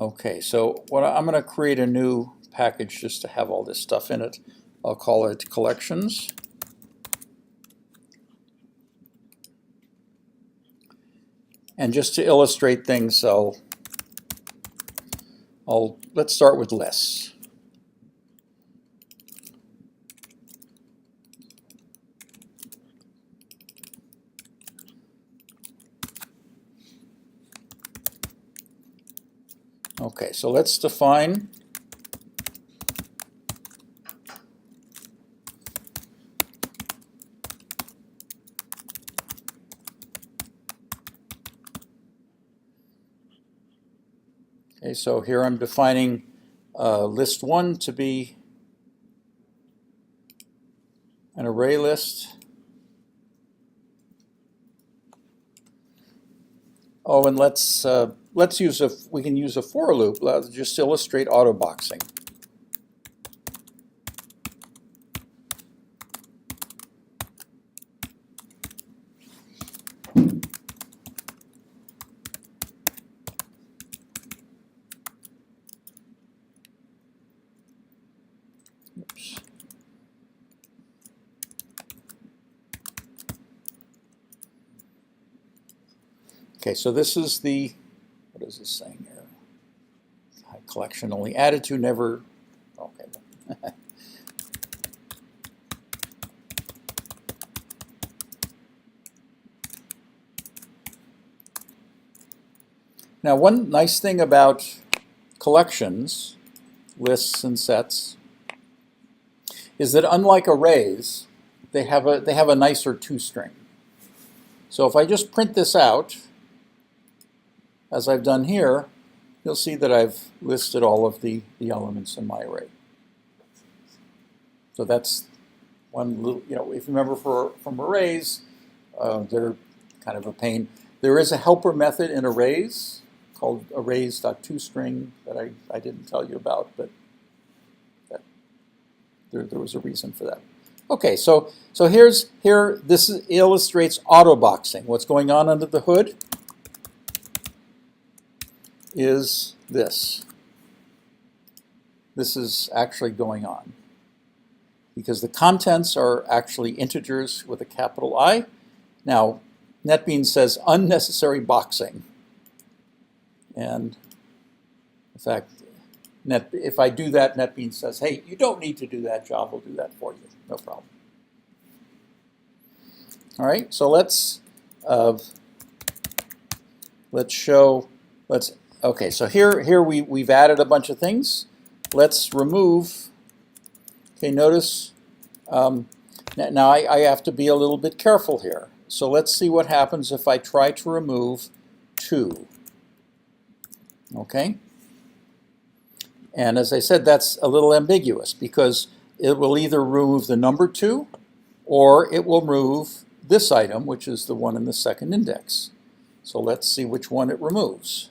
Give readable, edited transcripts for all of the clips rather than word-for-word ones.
Okay, so I'm going to create a new package just to have all this stuff in it. I'll call it collections. And just to illustrate things, let's start with lists. Okay, so let's define okay, so here I'm defining list 1 to be an array list. Oh, and we can use a for loop. Let's just illustrate autoboxing. Oops. Okay, so this is what is this saying here? Collection only added to, never, okay. Now, one nice thing about collections, lists and sets, is that unlike arrays, they have a nicer toString. So if I just print this out, as I've done here, you'll see that I've listed all of the elements in my array. So that's one little, if you remember from arrays, they're kind of a pain. There is a helper method in arrays called arrays.toString that I didn't tell you about, but there was a reason for that. Okay, so this illustrates autoboxing. What's going on under the hood is this. This is actually going on because the contents are actually integers with a capital I. Now, NetBeans says unnecessary boxing. And in fact, if I do that, NetBeans says, hey, you don't need to do that, Java will do that for you. No problem. All right, so let's okay, so here we've added a bunch of things. Let's remove, okay, notice, now I have to be a little bit careful here. So let's see what happens if I try to remove 2. Okay? And as I said, that's a little ambiguous because it will either remove the number 2 or it will remove this item, which is the one in the second index. So let's see which one it removes.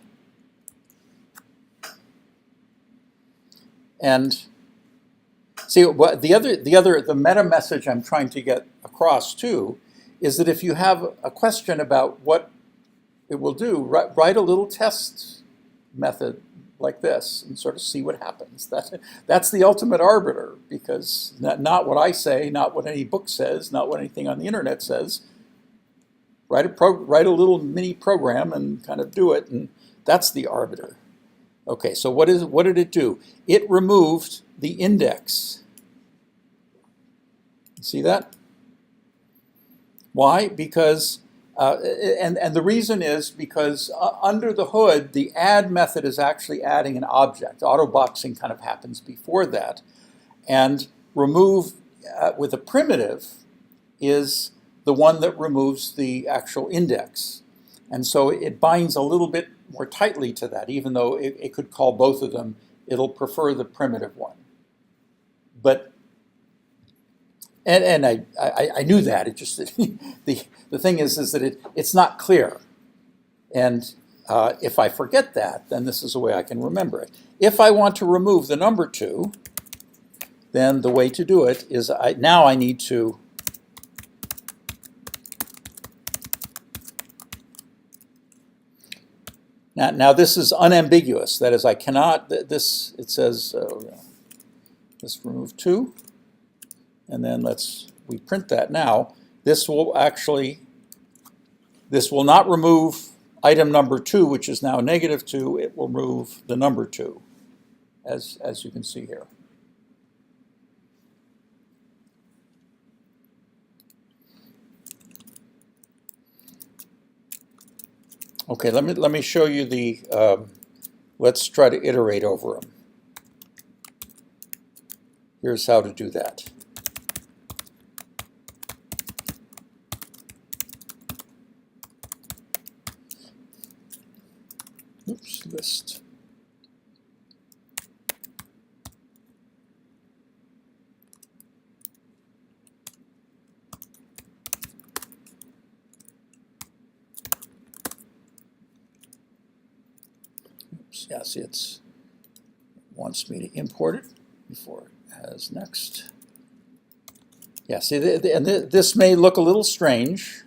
And see, what the meta message I'm trying to get across too is that if you have a question about what it will do, write a little test method like this and sort of see what happens. That's the ultimate arbiter because not what I say, not what any book says, not what anything on the internet says. Write a little mini program and kind of do it, and that's the arbiter. Okay, so what did it do? It removed the index. See that? Why? Because and the reason is because under the hood, the add method is actually adding an object. Autoboxing kind of happens before that. And remove with a primitive is the one that removes the actual index. And so it binds a little bit more tightly to that, even though it could call both of them. It'll prefer the primitive one. But and I knew that. It just the thing is that it's not clear, and if I forget that, then this is a way I can remember it. If I want to remove the number 2, then the way to do it is now I need to Now this is unambiguous. That is, I cannot, this, it says, let's remove 2. And then we print that now. This will not remove item number 2, which is now -2. It will remove the number 2, as you can see here. Okay, let me show you the, let's try to iterate over them. Here's how to do that. Oops, list. Oops, yeah, see, it wants me to import it before it has next. Yeah, see, and this may look a little strange,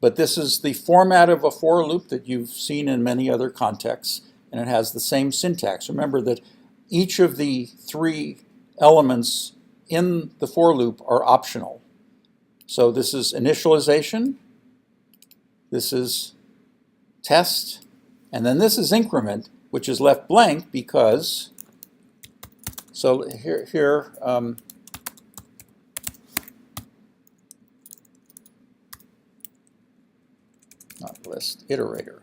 but this is the format of a for loop that you've seen in many other contexts, and it has the same syntax. Remember that each of the 3 elements in the for loop are optional. So this is initialization, this is test, and then this is increment, which is left blank because, so here not list, iterator.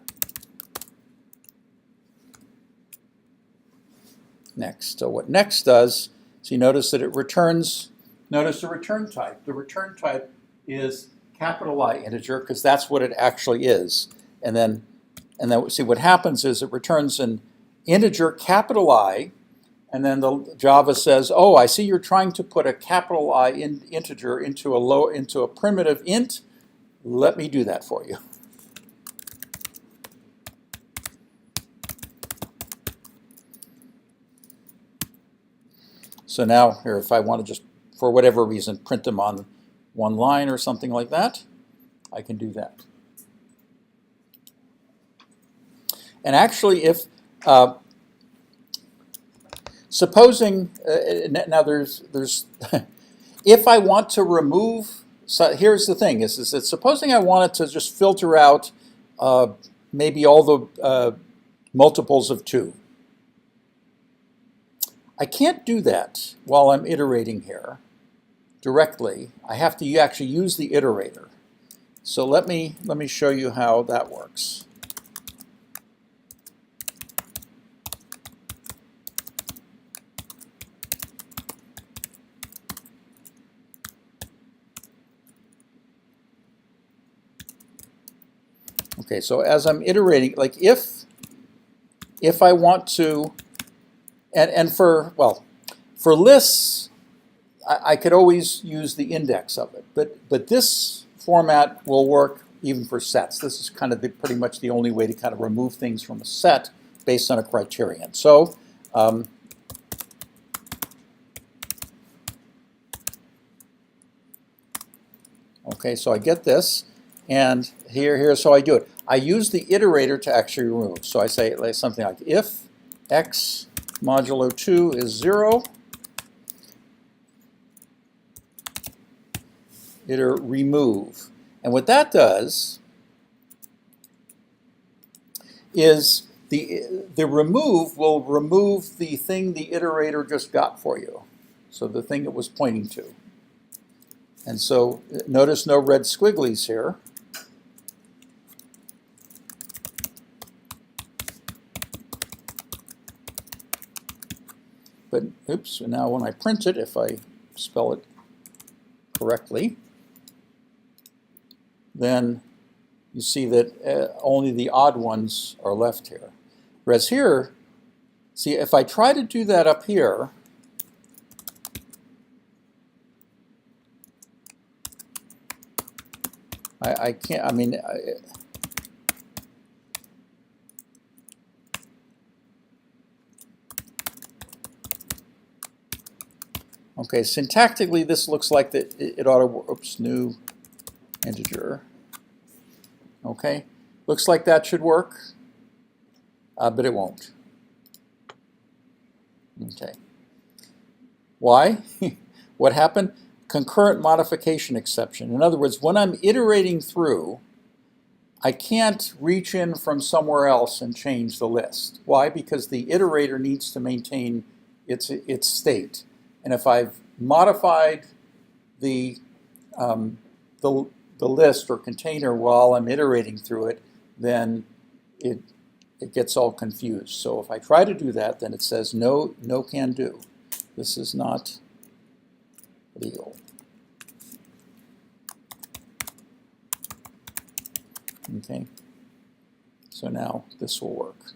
Next, so what next does, so you notice that it returns, notice the return type. The return type is capital I integer because that's what it actually is. And then see what happens is it returns an integer capital I, and then the Java says, oh, I see you're trying to put a capital I integer into a primitive int. Let me do that for you. So now here, if I want to just, for whatever reason, print them on one line or something like that, I can do that. And actually, if supposing now there's if I want to remove, so here's the thing: is that supposing I wanted to just filter out maybe all the multiples of 2. I can't do that while I'm iterating here directly. I have to actually use the iterator. So let me show you how that works. Okay, so as I'm iterating, like if I want to, and for lists, I could always use the index of it, but this format will work even for sets. This is kind of pretty much the only way to kind of remove things from a set based on a criterion. So okay, so I get this, and here's how I do it. I use the iterator to actually remove. So I say something like if x modulo 2 is 0, iter remove. And what that does is the remove will remove the thing the iterator just got for you. So the thing it was pointing to. And so notice no red squigglies here. But oops, now when I print it, if I spell it correctly, then you see that only the odd ones are left here. Whereas here, see, if I try to do that up here, I can't, I mean, okay, syntactically this looks like that it ought to, oops, new integer. Okay, looks like that should work. but it won't. Okay. Why? What happened? Concurrent modification exception. In other words, when I'm iterating through, I can't reach in from somewhere else and change the list. Why? Because the iterator needs to maintain its state. And if I've modified the list or container while I'm iterating through it, then it gets all confused. So if I try to do that, then it says no can do. This is not legal. Okay, so now this will work.